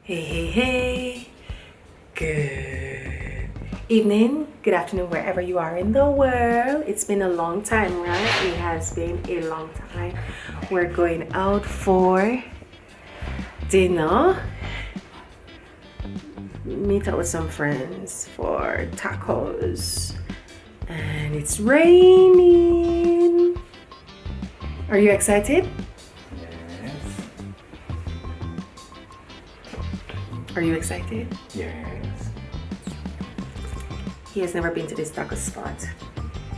Hey. Good evening, good afternoon, wherever you are in the world. It's been a long time, right? It has been a long time. We're going out for dinner. Meet up with some friends for tacos. And it's raining. Are you excited? Are you excited? Yes. He has never been to this taco spot.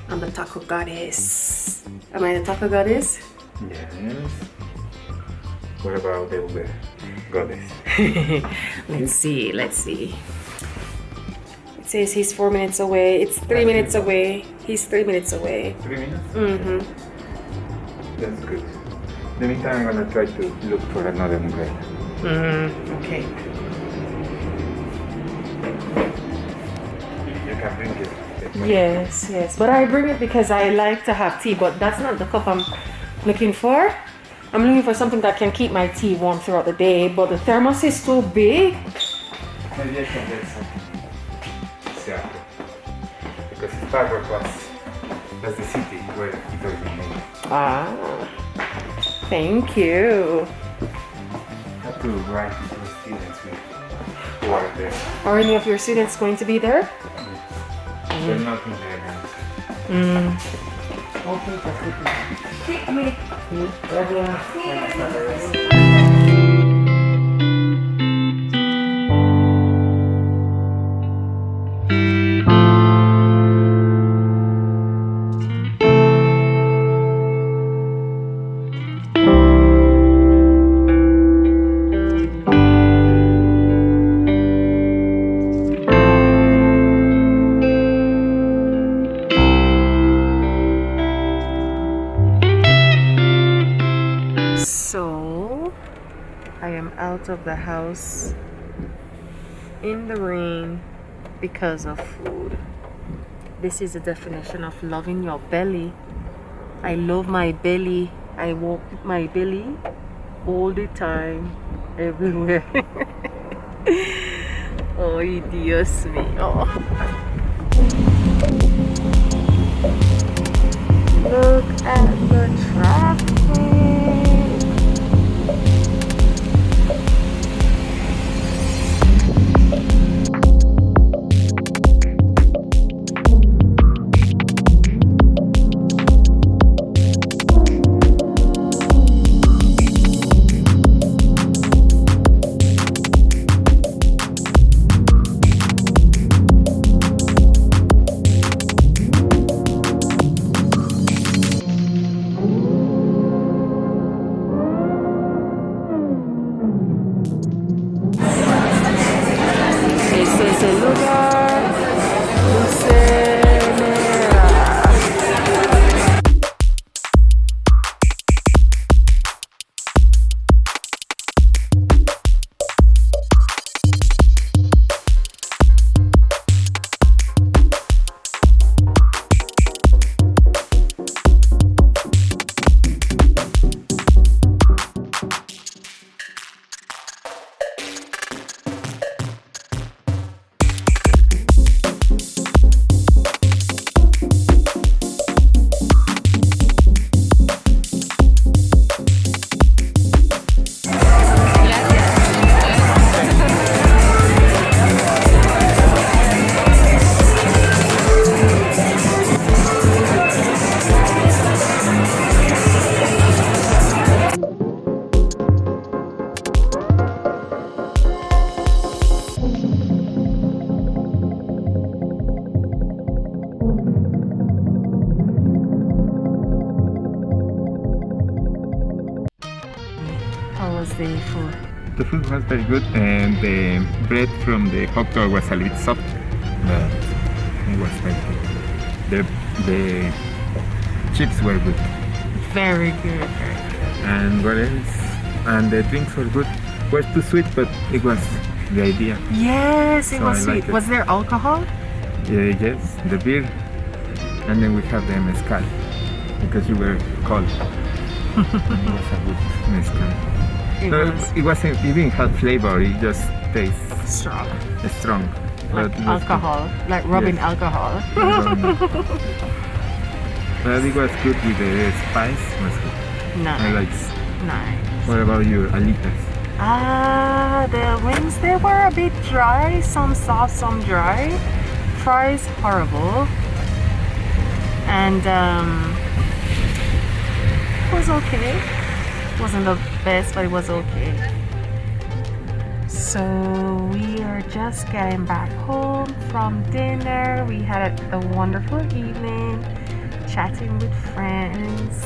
I'm the taco goddess. Am I the taco goddess? Yes. What about the Uber goddess? Let's see. It says he's 4 minutes away. It's 3 minutes away. He's 3 minutes away. 3 minutes? Mm-hmm. That's good. In the meantime, I'm gonna try to look for another umbrella. Okay. You can bring it. Yes. But I bring it because I like to have tea, but that's not the cup I'm looking for. I'm looking for something that can keep my tea warm throughout the day, but the thermos is too big. Maybe I can get something. Exactly. Because Starbucks that's the city where it originated. Ah, thank you. Have to write to the students who are there. Are any of your students going to be there? They're not in there. Okay, take me. So, I am out of the house in the rain because of food. This is the definition of loving your belly. I love my belly. I walk with my belly all the time, everywhere. Oh, Dios mío. Look at the traffic. Comedor Lucerna. How was the food? The food was very good and the bread from the hot dog was a little soft, but it was very good. The chips were good. Very good. And what else? And the drinks were good. Were too sweet, but it was the idea. Yes, it So was I sweet. like it. Was there alcohol? Yes, the beer, and then we have the mezcal because you were cold. It was a good mezcal. It was It wasn't. It didn't have flavor. It just tastes strong. strong. Like But it was alcohol, like rubbing Yes. alcohol. good. But it was good with the spice. Was good. I like. Nice, nice. What about your alitas? The wings, they were a bit dry, some soft, some dry. Fries, horrible. And it was okay. Wasn't the best, but it was okay. So we are just getting back home from dinner. We had a wonderful evening, chatting with friends.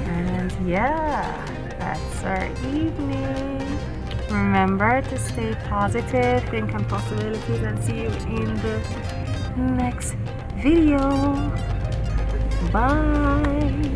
And yeah, that's our evening. Remember to stay positive, think on possibilities, and see you in the next video. Bye.